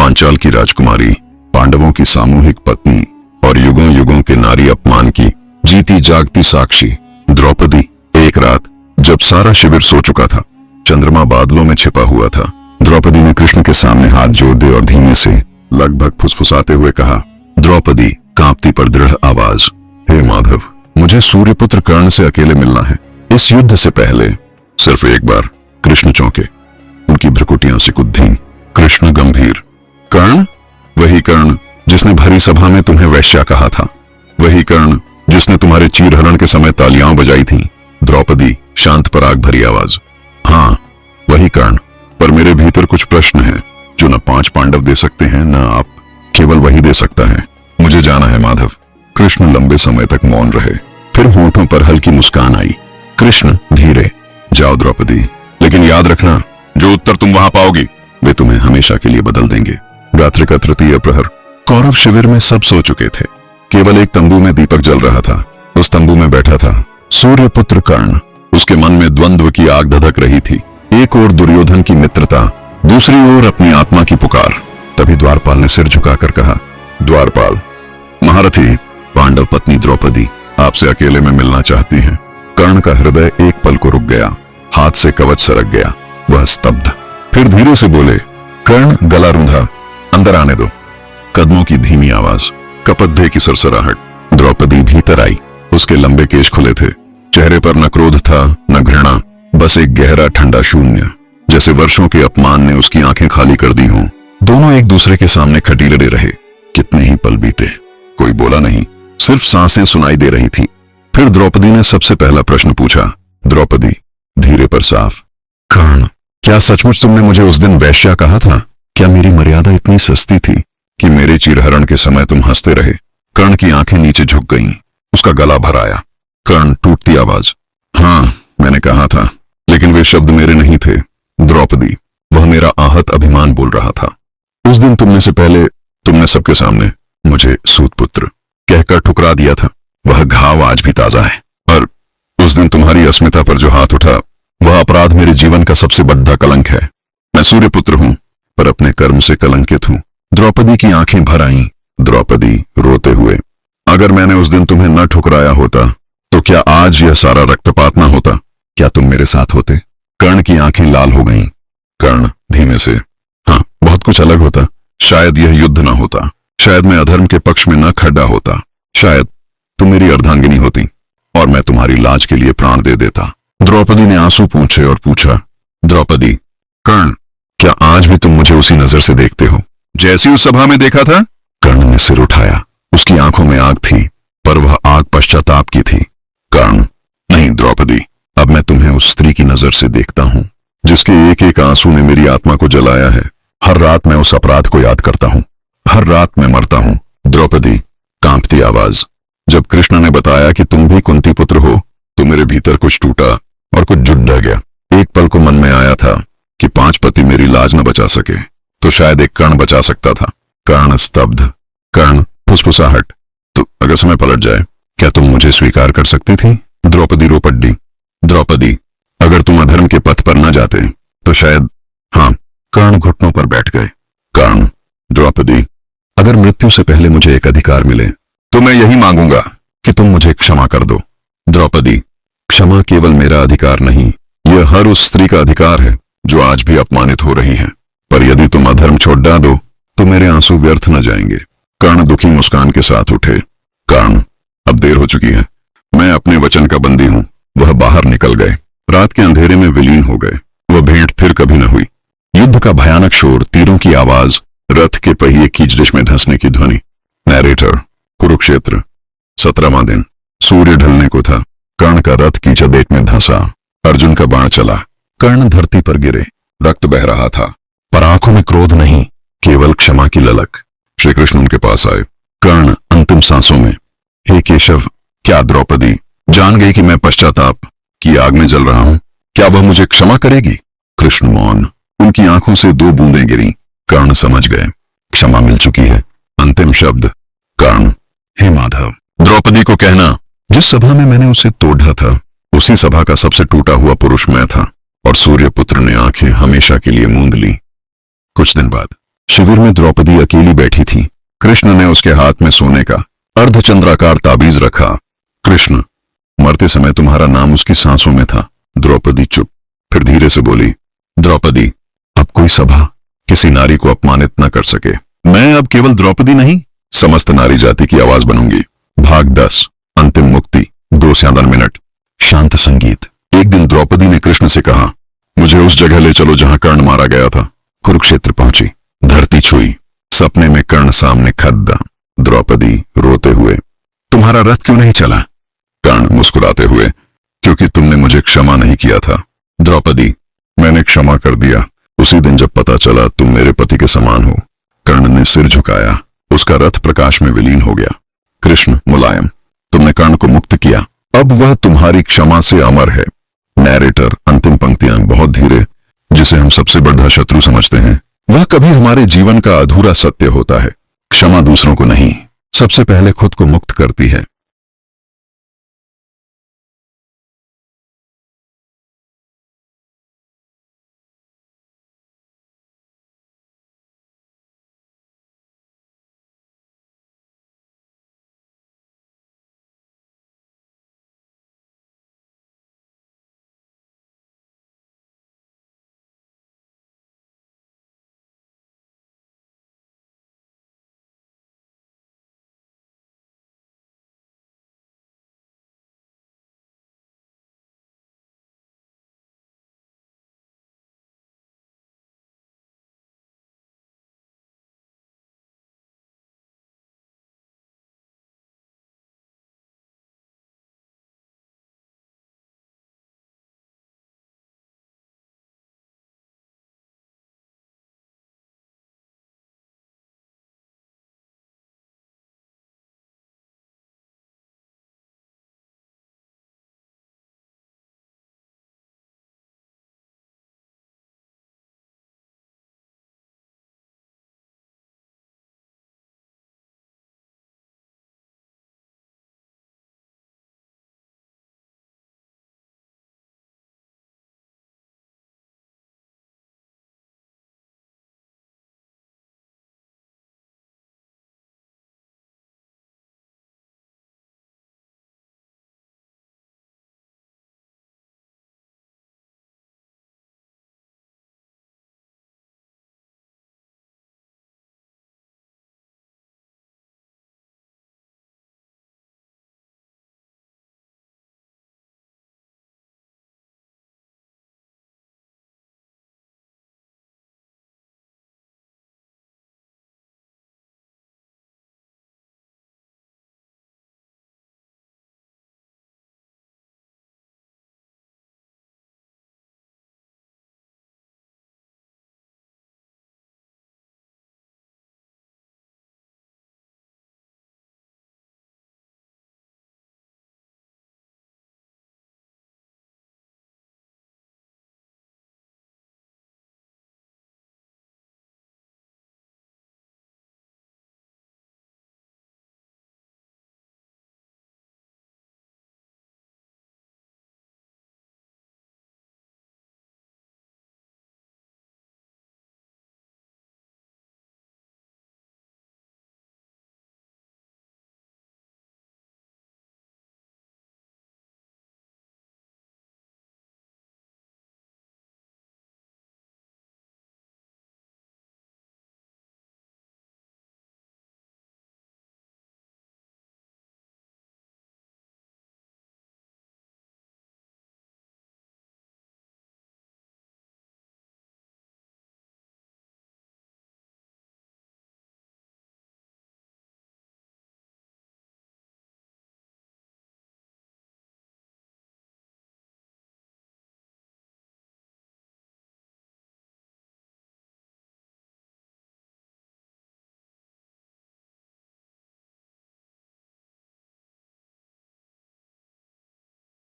पांचाल की राजकुमारी, पांडवों की सामूहिक पत्नी और युगों युगों के नारी अपमान की जीती जागती साक्षी द्रौपदी। एक रात जब सारा शिविर सो चुका था, चंद्रमा बादलों में छिपा हुआ था, द्रौपदी ने कृष्ण के सामने हाथ जोड़ दिए और धीमे से लगभग फुसफुसाते हुए कहा, द्रौपदी कांपती पर दृढ़ आवाज, हे माधव, मुझे सूर्यपुत्र कर्ण से अकेले मिलना है। इस युद्ध से पहले सिर्फ एक बार। कृष्ण चौंके, उनकी भ्रुकुटियां सिकुड़ थीं। कृष्ण गंभीर, कर्ण? वही कर्ण जिसने भरी सभा में तुम्हें वैश्या कहा था, वही कर्ण जिसने तुम्हारे चीरहरण के समय तालियां बजाई थी। द्रौपदी शांत पराग भरी आवाज, हाँ वही कर्ण, पर मेरे भीतर कुछ प्रश्न हैं जो न 5 पांडव दे सकते हैं, न आप, केवल वही दे सकता है। मुझे जाना है माधव। कृष्ण लंबे समय तक मौन रहे, फिर होंठों पर हल्की मुस्कान आई। कृष्ण धीरे, जाओ द्रौपदी, लेकिन याद रखना, जो उत्तर तुम वहां पाओगी वे तुम्हें हमेशा के लिए बदल देंगे। रात्रि का तृतीय प्रहर। कौरव शिविर में सब सो चुके थे, केवल एक तंबू में दीपक जल रहा था। उस तंबू में बैठा था सूर्यपुत्र कर्ण। उसके मन में द्वंद्व की आग धधक रही थी, एक ओर दुर्योधन की मित्रता, दूसरी ओर अपनी आत्मा की पुकार। तभी द्वारपाल ने सिर झुकाकर कहा, द्वारपाल, महारथी, पांडव पत्नी द्रौपदी आपसे अकेले में मिलना चाहती हैं। कर्ण का हृदय एक पल को रुक गया, हाथ से कवच सरक गया, वह स्तब्ध। फिर धीरे से बोले, कर्ण गला रूंधा, अंदर आने दो। कदमों की धीमी आवाज, कपद्धे की सरसराहट। द्रौपदी भीतर आई। उसके लंबे केश खुले थे, चेहरे पर न क्रोध था न घृणा, बस एक गहरा ठंडा शून्य, जैसे वर्षों के अपमान ने उसकी आंखें खाली कर दी हों। दोनों एक दूसरे के सामने खड़ी लड़े रहे। कितने ही पल बीते, कोई बोला नहीं, सिर्फ सांसें सुनाई दे रही थी। फिर द्रौपदी ने सबसे पहला प्रश्न पूछा। द्रौपदी धीरे पर साफ, कर्ण, क्या सचमुच तुमने मुझे उस दिन वैश्या कहा था? क्या मेरी मर्यादा इतनी सस्ती थी कि मेरे चीरहरण के समय तुम हंसते रहे? कर्ण की आंखें नीचे झुक गईं, उसका गला भर आया। कर्ण टूटती आवाज, हाँ मैंने कहा था, लेकिन वे शब्द मेरे नहीं थे द्रौपदी, वह मेरा आहत अभिमान बोल रहा था। उस दिन तुमने से पहले तुमने सबके सामने मुझे सूतपुत्र कहकर ठुकरा दिया था, वह घाव आज भी ताजा है। और उस दिन तुम्हारी अस्मिता पर जो हाथ उठा, वह अपराध मेरे जीवन का सबसे बड़ा कलंक है। मैं सूर्यपुत्र हूं, पर अपने कर्म से कलंकित हूं। द्रौपदी की आंखें भर आईं। द्रौपदी रोते हुए, अगर मैंने उस दिन तुम्हें न ठुकराया होता तो क्या आज यह सारा रक्तपात न होता? क्या तुम मेरे साथ होते? कर्ण की आंखें लाल हो गईं। कर्ण धीमे से, हाँ बहुत कुछ अलग होता, शायद यह युद्ध न होता, शायद मैं अधर्म के पक्ष में न खड़ा होता, शायद तुम मेरी अर्धांगिनी होती और मैं तुम्हारी लाज के लिए प्राण दे देता। द्रौपदी ने आंसू पूछे और पूछा, द्रौपदी, कर्ण, क्या आज भी तुम मुझे उसी नजर से देखते हो जैसी उस सभा में देखा था? कर्ण ने सिर उठाया, उसकी आंखों में आग थी, पर वह आग पश्चाताप की थी। कर्ण, नहीं द्रौपदी, अब मैं तुम्हें उस स्त्री की नजर से देखता हूं जिसके एक एक आंसू ने मेरी आत्मा को जलाया है। हर रात मैं उस अपराध को याद करता हूं, हर रात मैं मरता हूं। द्रौपदी कांपती आवाज, जब कृष्ण ने बताया कि तुम भी कुंती पुत्र हो तो मेरे भीतर कुछ टूटा और कुछ जुट गया। एक पल को मन में आया था कि 5 पति मेरी लाज न बचा सके तो शायद एक कर्ण बचा सकता था। कर्ण स्तब्ध, कर्ण फुसफुसाहट, तो अगर समय पलट जाए क्या तुम मुझे स्वीकार कर सकती थी? द्रौपदी रो पड़ी। द्रौपदी, अगर तुम अधर्म के पथ पर न जाते तो शायद, हाँ। कर्ण घुटनों पर बैठ गए। कर्ण, द्रौपदी, अगर मृत्यु से पहले मुझे एक अधिकार मिले तो मैं यही मांगूंगा कि तुम मुझे क्षमा कर दो। द्रौपदी, क्षमा केवल मेरा अधिकार नहीं, यह हर उस स्त्री का अधिकार है जो आज भी अपमानित हो रही है। पर यदि तुम अधर्म छोड़ दो तो मेरे आंसू व्यर्थ न जाएंगे। कर्ण दुखी मुस्कान के साथ उठे। कर्ण, अब देर हो चुकी है, मैं अपने वचन का बंदी हूं। वह बाहर निकल गए, रात के अंधेरे में विलीन हो गए। वह भेंट फिर कभी न हुई। युद्ध का भयानक शोर, तीरों की आवाज, रथ के पहिए कीचड़िश में धंसने की ध्वनि। नैरेटर, कुरुक्षेत्र, 17वां दिन। सूर्य ढलने को था। कर्ण का रथ कीचड़देख में धंसा। अर्जुन का बाण चला। कर्ण धरती पर गिरे, रक्त बह रहा था, पर आंखों में क्रोध नहीं, केवल क्षमा की ललक। श्री कृष्ण उनके पास आए। कर्ण अंतिम सांसों में, हे केशव, क्या द्रौपदी जान गई कि मैं पश्चाताप की आग में जल रहा हूं? क्या वह मुझे क्षमा करेगी? कृष्ण मौन, उनकी आंखों से 2 बूंदें गिरी। कर्ण समझ गए, क्षमा मिल चुकी है। अंतिम शब्द, कर्ण, हे माधव, द्रौपदी को कहना जिस सभा में मैंने उसे तोड़ा था उसी सभा का सबसे टूटा हुआ पुरुष मैं था। और सूर्यपुत्र ने आंखें हमेशा के लिए मूंद ली। कुछ दिन बाद शिविर में द्रौपदी अकेली बैठी थी। कृष्ण ने उसके हाथ में सोने का अर्धचंद्राकार ताबीज रखा। कृष्ण, मरते समय तुम्हारा नाम उसकी सांसों में था। द्रौपदी चुप, फिर धीरे से बोली, द्रौपदी, अब कोई सभा किसी नारी को अपमानित न कर सके। मैं अब केवल द्रौपदी नहीं, समस्त नारी जाति की आवाज बनूंगी। भाग 10, अंतिम मुक्ति। 2 से 8 मिनट। शांत संगीत। एक दिन द्रौपदी ने कृष्ण से कहा, मुझे उस जगह ले चलो जहां कर्ण मारा गया था। कुरुक्षेत्र पहुंची, धरती छुई, सपने में कर्ण सामने खद्दा। द्रौपदी रोते हुए, तुम्हारा रथ क्यों नहीं चला? कर्ण मुस्कुराते हुए, क्योंकि तुमने मुझे क्षमा नहीं किया था। द्रौपदी, मैंने क्षमा कर दिया उसी दिन जब पता चला तुम मेरे पति के समान हो। कर्ण ने सिर झुकाया, उसका रथ प्रकाश में विलीन हो गया। कृष्ण मुलायम, तुमने कर्ण को मुक्त किया, अब वह तुम्हारी क्षमा से अमर है। नैरेटर, अंतिम पंक्तियां बहुत धीरे। जिसे हम सबसे बड़ा शत्रु समझते हैं वह कभी हमारे जीवन का अधूरा सत्य होता है। क्षमा दूसरों को नहीं, सबसे पहले खुद को मुक्त करती है।